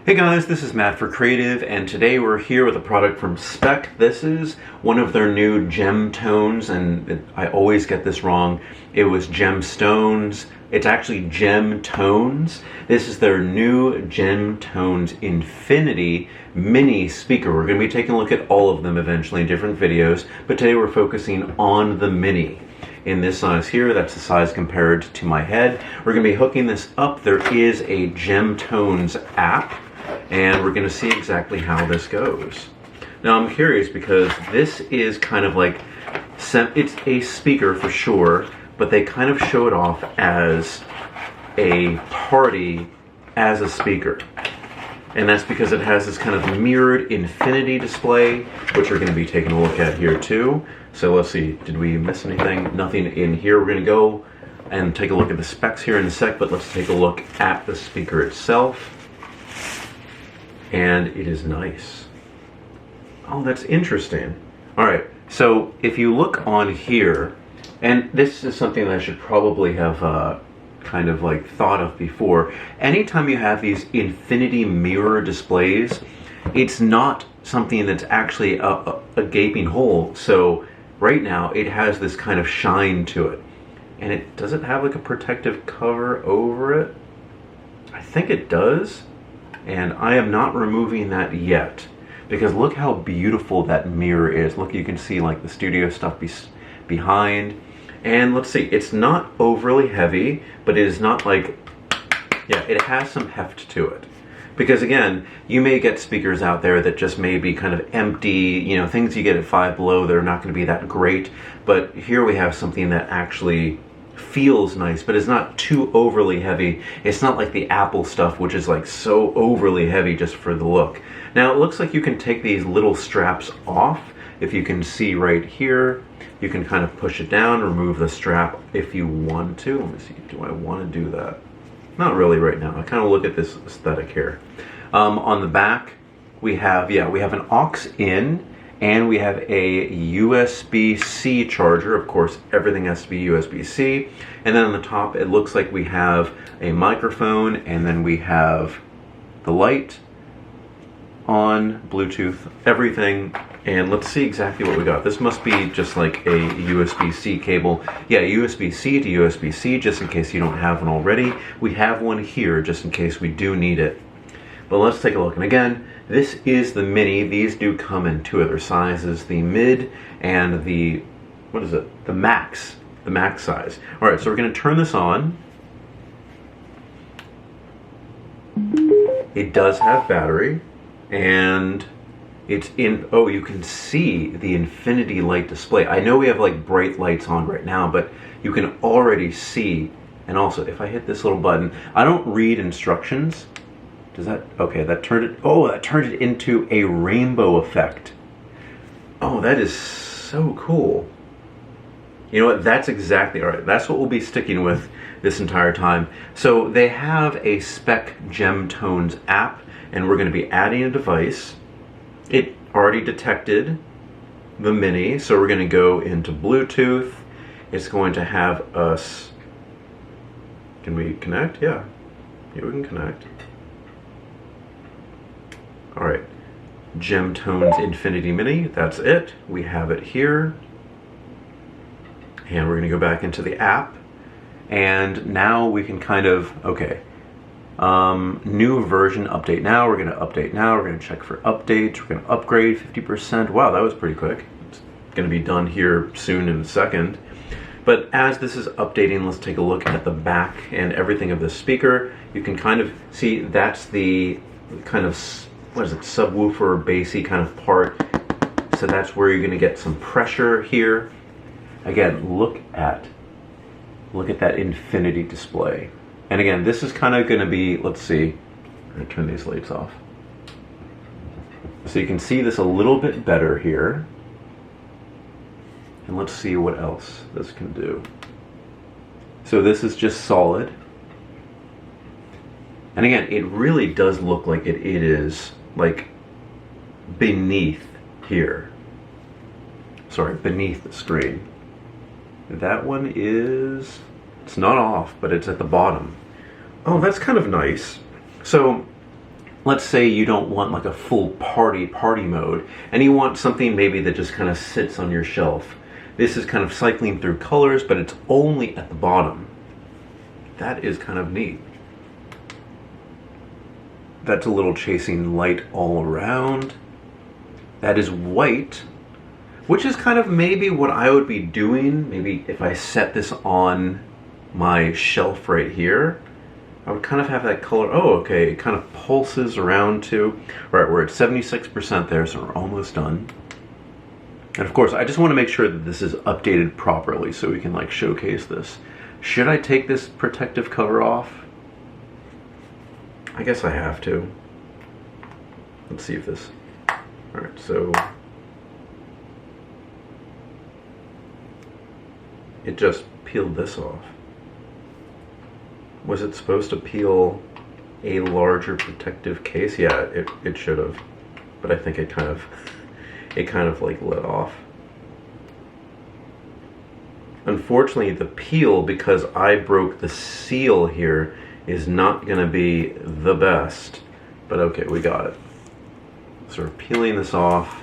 Hey guys, this is Matt for Creative, and today we're here with a product from SPECK. This is one of their new Gemtones, and I always get this wrong. It was Gemstones. It's actually Gemtones. This is their new Gemtones Infinity mini speaker. We're going to be taking a look at all of them eventually in different videos, but today we're focusing on the mini. In this size here, that's the size compared to my head. We're going to be hooking this up. There is a Gemtones app, and we're going to see exactly how this goes. Now I'm curious because this is kind of like, it's a speaker for sure, but they kind of show it off as a party as a speaker. And that's because it has this kind of mirrored infinity display, which we're going to be taking a look at here too. So let's see, did we miss anything? Nothing in here. We're going to go and take a look at the specs here in a sec, but let's take a look at the speaker itself. And it is nice. Oh, that's interesting. All right, so if you look on here, and this is something that I should probably have kind of like thought of before. Anytime you have these infinity mirror displays, it's not something that's actually a gaping hole. So right now it has this kind of shine to it. And it doesn't have like a protective cover over it. I think it does. And I am not removing that yet, because look how beautiful that mirror is. Look, you can see like the studio stuff behind. And let's see, it's not overly heavy, but it is not like, yeah, it has some heft to it. Because again, you may get speakers out there that just may be kind of empty, you know, things you get at Five Below, they're not going to be that great. But here we have something that actually feels nice, but it's not too overly heavy. It's not like the Apple stuff, which is like so overly heavy just for the look. Now it looks like you can take these little straps off. If you can see right here, you can kind of push it down, remove the strap if you want to. Let me see, do I want to do that? Not really right now. I kind of look at this aesthetic here. On the back, we have an aux in, and we have a USB-C charger. Of course, everything has to be USB-C. And then on the top, it looks like we have a microphone, and then we have the light on, Bluetooth, everything. And let's see exactly what we got. This must be just like a USB-C cable. Yeah, USB-C to USB-C, just in case you don't have one already. We have one here, just in case we do need it. But let's take a look. And again, this is the mini. These do come in two other sizes, the mid and the, what is it? The max size. All right, so we're going to turn this on. It does have battery, and it's in, oh, you can see the infinity light display. I know we have like bright lights on right now, but you can already see. And also, if I hit this little button, I don't read instructions. Does that, okay, that turned it, oh, that turned it into a rainbow effect. Oh, that is so cool. You know what, that's exactly, all right, that's what we'll be sticking with this entire time. So they have a SPECK Gemtones app, and we're going to be adding a device. It already detected the mini, so we're going to go into Bluetooth. It's going to have us, can we connect? Yeah, we can connect. All right, Gemtones Infinity Mini, that's it. We have it here. And we're going to go back into the app. And now we can kind of, okay, new version update now. We're going to update now. We're going to check for updates. We're going to upgrade 50%. Wow, that was pretty quick. It's going to be done here soon in a second. But as this is updating, let's take a look at the back and everything of this speaker. You can kind of see that's the kind of, what is it, subwoofer, bassy kind of part. So that's where you're going to get some pressure here. Again, look at that infinity display. And again, this is kind of going to be, let's see, I'm going to turn these lights off. So you can see this a little bit better here. And let's see what else this can do. So this is just solid. And again, it really does look like it is like beneath here. Sorry, beneath the screen. That one is, it's not off, but it's at the bottom. Oh, that's kind of nice. So let's say you don't want like a full party mode, and you want something maybe that just kind of sits on your shelf. This is kind of cycling through colors, but it's only at the bottom. That is kind of neat. That's a little chasing light all around. That is white, which is kind of maybe what I would be doing. Maybe if I set this on my shelf right here, I would kind of have that color. Oh, okay, it kind of pulses around too. All right, we're at 76% there, so we're almost done. And of course, I just want to make sure that this is updated properly so we can like showcase this. Should I take this protective cover off? I guess I have to. Let's see if this... Alright, so... It just peeled this off. Was it supposed to peel a larger protective case? Yeah, it should have. But I think it kind of like let off. Unfortunately, the peel, because I broke the seal here, is not going to be the best. But okay, we got it. So we're peeling this off.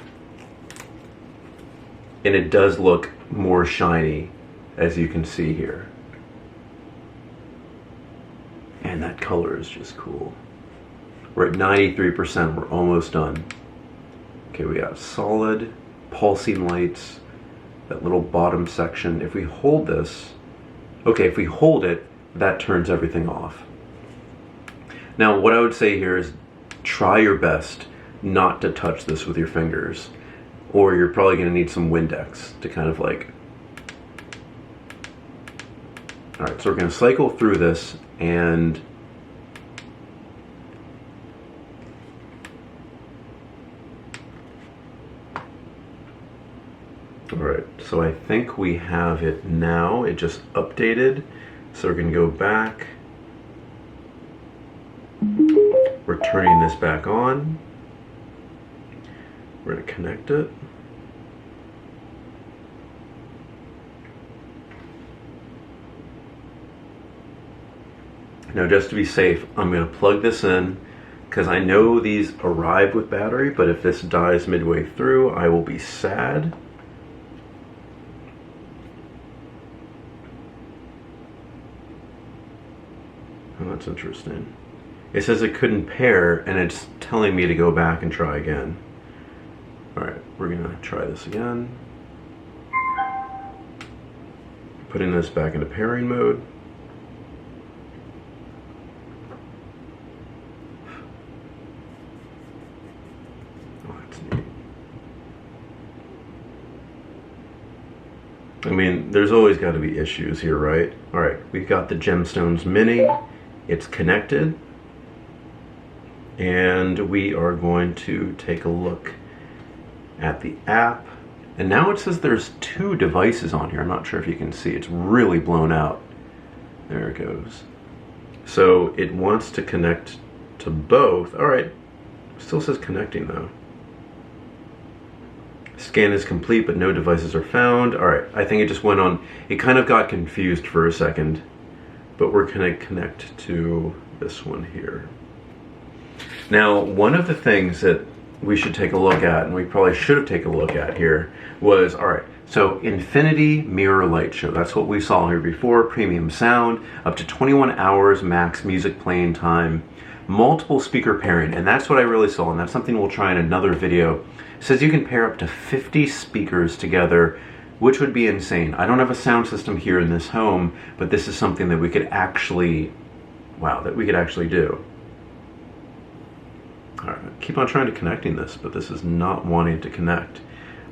And it does look more shiny, as you can see here. And that color is just cool. We're at 93%, we're almost done. Okay, we got solid, pulsing lights, that little bottom section. If we hold this, okay, if we hold it, that turns everything off. Now, what I would say here is try your best not to touch this with your fingers, or you're probably going to need some Windex to kind of like... Alright, so we're going to cycle through this, and alright, so I think we have it now. It just updated. So we're going to go back. We're turning this back on. We're going to connect it. Now, just to be safe, I'm going to plug this in because I know these arrive with battery, but if this dies midway through, I will be sad. Oh, that's interesting. It says it couldn't pair, and it's telling me to go back and try again. Alright, we're going to try this again. Putting this back into pairing mode. Oh, that's neat. I mean, there's always got to be issues here, right? Alright, we've got the Gemstones Mini. It's connected. And we are going to take a look at the app. And now it says there's 2 devices on here. I'm not sure if you can see. It's really blown out. There it goes. So it wants to connect to both. All right. Still says connecting though. Scan is complete, but no devices are found. All right. I think it just went on. It kind of got confused for a second. But we're going to connect to this one here. Now, one of the things that we should take a look at, and we probably should have taken a look at here, was, all right, so Infinity Mirror Light Show. That's what we saw here before. Premium sound, up to 21 hours max music playing time, multiple speaker pairing, and that's what I really saw, and that's something we'll try in another video. It says you can pair up to 50 speakers together, which would be insane. I don't have a sound system here in this home, but this is something that we could actually, wow, that we could actually do. All right, keep on trying to connecting this, but this is not wanting to connect.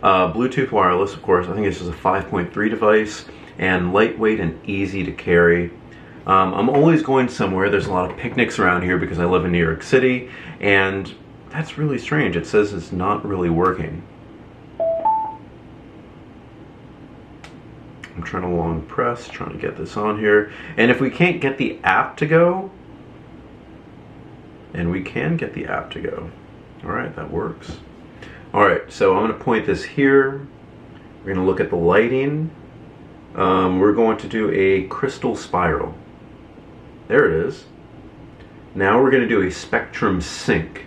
Bluetooth wireless, of course. I think this is a 5.3 device, and lightweight and easy to carry. I'm always going somewhere. There's a lot of picnics around here because I live in New York City, and that's really strange. It says it's not really working. I'm trying to long press, trying to get this on here. And if we can't get the app to go, and we can get the app to go. All right, that works. All right, so I'm going to point this here. We're going to look at the lighting. We're going to do a crystal spiral. There it is. Now we're going to do a spectrum sync,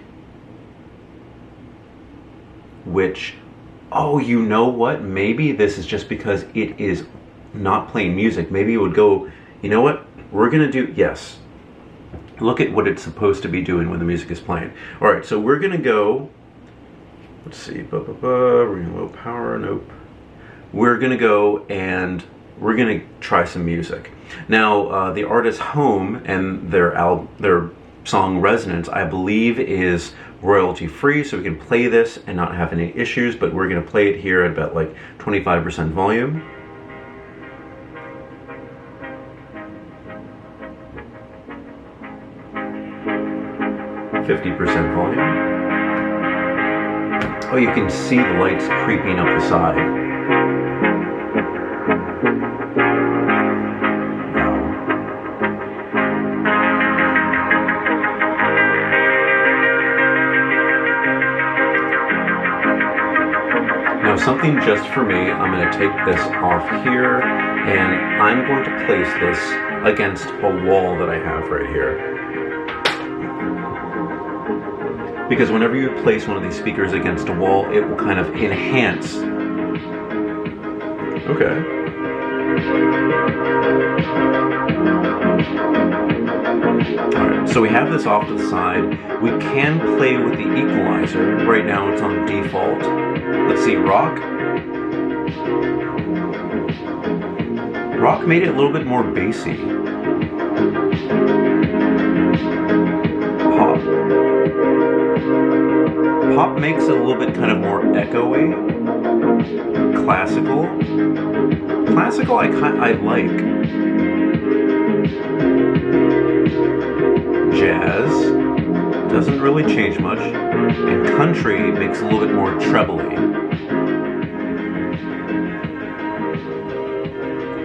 which, oh, you know what? Maybe this is just because it is not playing music. Maybe it would go, you know what? We're going to do, yes. Look at what it's supposed to be doing when the music is playing. All right, so we're going to go, let's see, we're going to low power, nope. We're going to go and we're going to try some music. Now, the artist's home and their song Resonance, I believe, is royalty free, so we can play this and not have any issues, but we're going to play it here at about like 25% volume. %50 volume. Oh, you can see the lights creeping up the side. Now something just for me, I'm going to take this off here and I'm going to place this against a wall that I have right here. Because whenever you place one of these speakers against a wall, it will kind of enhance. Okay. Alright, so we have this off to the side. We can play with the equalizer. Right now it's on default. Let's see, rock. Rock made it a little bit more bassy. Pop. Pop makes it a little bit kind of more echoey. Classical. Classical I like. Jazz doesn't really change much. And country makes it a little bit more trebly.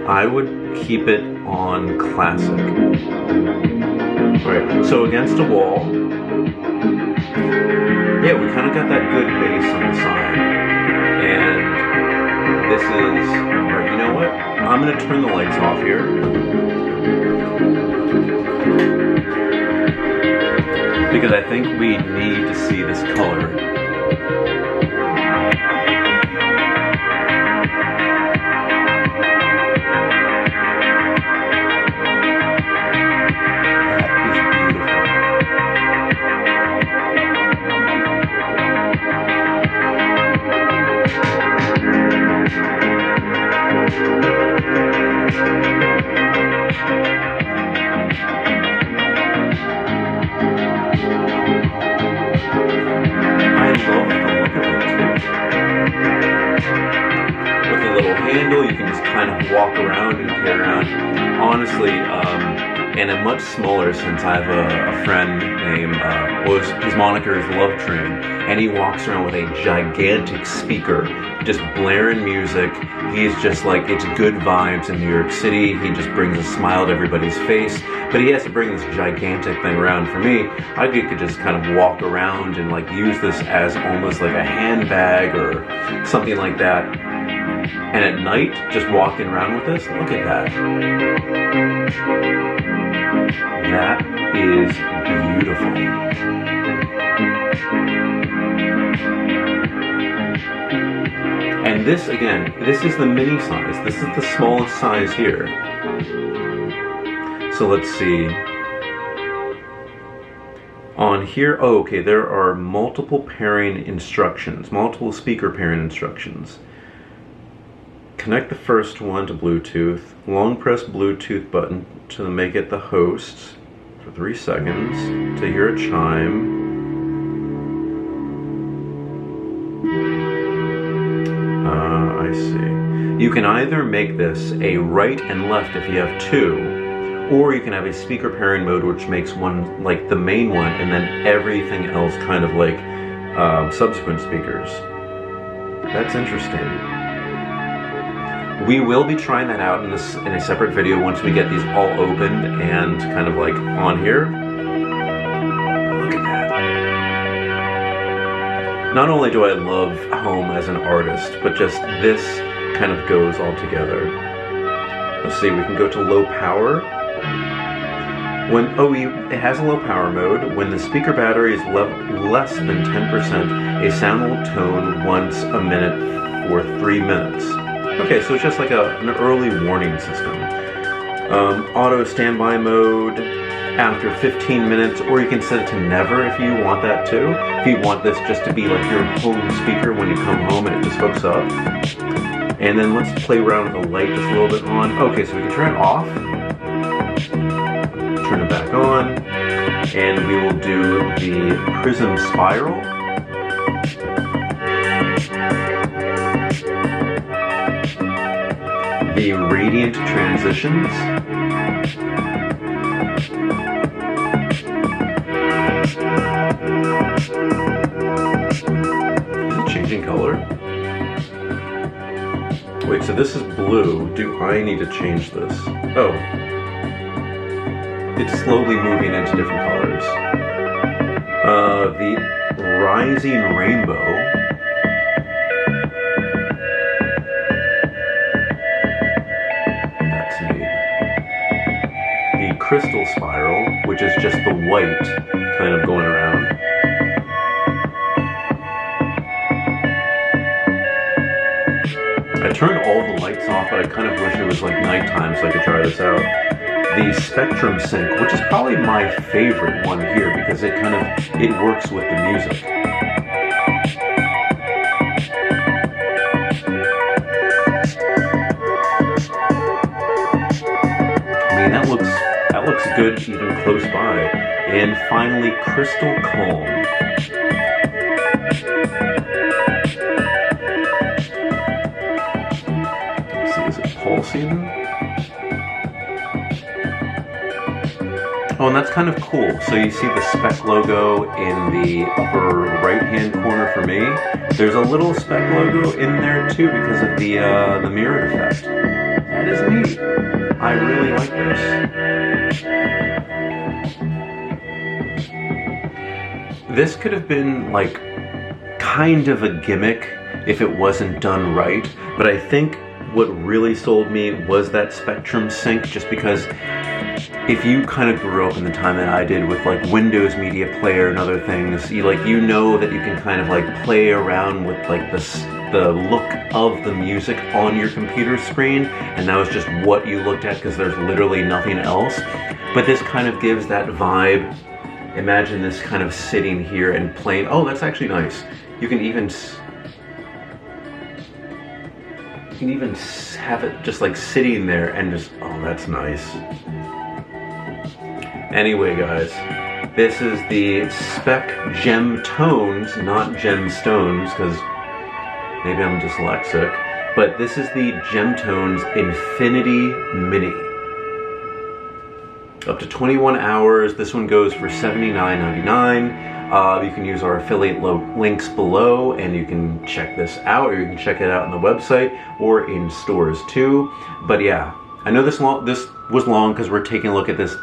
I would keep it on classic. Alright, so against a wall. Yeah, we kind of got that good bass on the side. And this is, alright, you know what? I'm going to turn the lights off here. Because I think we need to see this color. You can just kind of walk around and carry around. Honestly, in a much smaller sense, I have a friend named, his moniker is Love Train, and he walks around with a gigantic speaker, just blaring music. He's just like, it's good vibes in New York City. He just brings a smile to everybody's face, but he has to bring this gigantic thing around. For me, I could just kind of walk around and like use this as almost like a handbag or something like that. And at night, just walking around with this, look at that. That is beautiful. And this, again, this is the mini size. This is the smallest size here. So let's see. On here, oh, okay, there are multiple pairing instructions, multiple speaker pairing instructions. Connect the first one to Bluetooth. Long press Bluetooth button to make it the host for 3 seconds to hear a chime. I see. You can either make this a right and left if you have two, or you can have a speaker pairing mode which makes one like the main one and then everything else kind of like subsequent speakers. That's interesting. We will be trying that out in a separate video once we get these all opened and kind of like on here. Look at that. Not only do I love Home as an artist, but just this kind of goes all together. Let's see, we can go to low power. It has a low power mode. When the speaker battery is less than 10%, a sound will tone once a minute for 3 minutes. Okay, so it's just like an early warning system. Auto standby mode after 15 minutes, or you can set it to never if you want that too. If you want this just to be like your home speaker when you come home and it just hooks up. And then let's play around with the light just a little bit on. Okay, so we can turn it off, turn it back on, and we will do the prism spiral. The radiant transitions. Is it changing color? Wait, so this is blue. Do I need to change this? Oh. It's slowly moving into different colors. The rising rainbow. That's neat. The crystal spiral, which is just the white kind of going around. I turned all the lights off, but I kind of wish it was like nighttime so I could try this out. The Spectrum Sync, which is probably my favorite one here because it works with the music. I mean, that looks good even close by. And finally, Crystal Calm. Let's see, is it pulsing? Oh, and that's kind of cool. So you see the SPECK logo in the upper right-hand corner for me. There's a little SPECK logo in there too because of the mirror effect. That is neat. I really like this. This could have been like kind of a gimmick if it wasn't done right, but I think what really sold me was that Spectrum Sync, just because if you kind of grew up in the time that I did with like Windows Media Player and other things, you know that you can kind of like play around with like the look of the music on your computer screen, and that was just what you looked at because there's literally nothing else. But this kind of gives that vibe. Imagine this kind of sitting here and playing. Oh, that's actually nice. You can even have it just like sitting there and just, oh, that's nice. Anyway, guys, this is the SPECK Gemtones, not Gemstones, because maybe I'm dyslexic, but this is the Gemtones Infinity Mini. Up to 21 hours. This one goes for $79.99. You can use our affiliate links below, and you can check this out, or you can check it out on the website or in stores too. But yeah, I know this was long because we're taking a look at this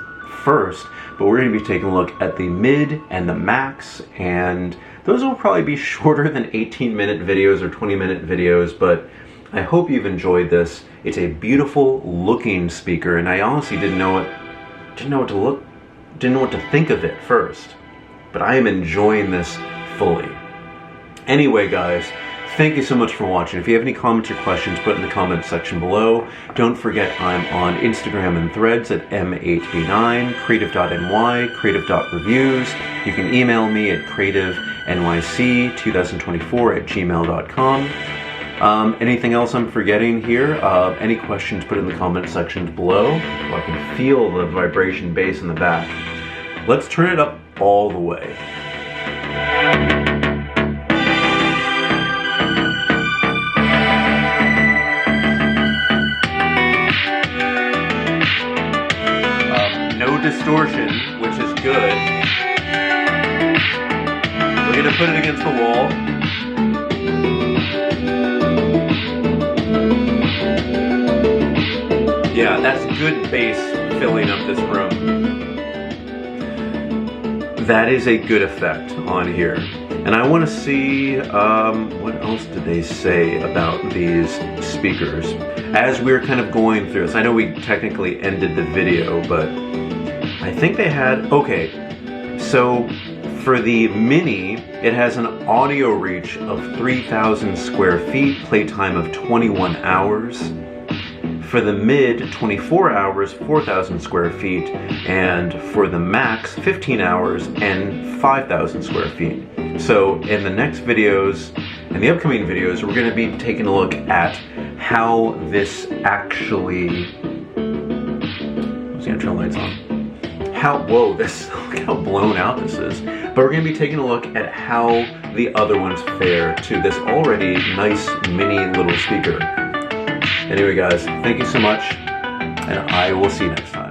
first, but we're going to be taking a look at the mid and the max, and those will probably be shorter than 18-minute videos or 20-minute videos, but I hope you've enjoyed this. It's a beautiful looking speaker, and I honestly didn't know what to think of it first, but I am enjoying this fully. Anyway, guys, thank you so much for watching. If you have any comments or questions, put it in the comments section below. Don't forget I'm on Instagram and Threads at m8b9, creative.ny, creative.reviews. You can email me at creativenyc2024@gmail.com. Anything else I'm forgetting here? Any questions, put it in the comment sections below. I can feel the vibration bass in the back. Let's turn it up all the way. No distortion, which is good. We're gonna put it against the wall. Yeah, that's good bass filling up this room. That is a good effect on here. And I want to see, what else did they say about these speakers? As we're kind of going through this, I know we technically ended the video, but I think they had, okay, so for the Mini, it has an audio reach of 3,000 square feet, playtime of 21 hours. For the Mid, 24 hours, 4,000 square feet, and for the Max, 15 hours and 5,000 square feet. So in the next videos, in the upcoming videos, we're going to be taking a look at how this actually, let's turn the lights on. Whoa, this, look how blown out this is. But we're going to be taking a look at how the other ones fare to this already nice mini little speaker. Anyway guys, thank you so much, and I will see you next time.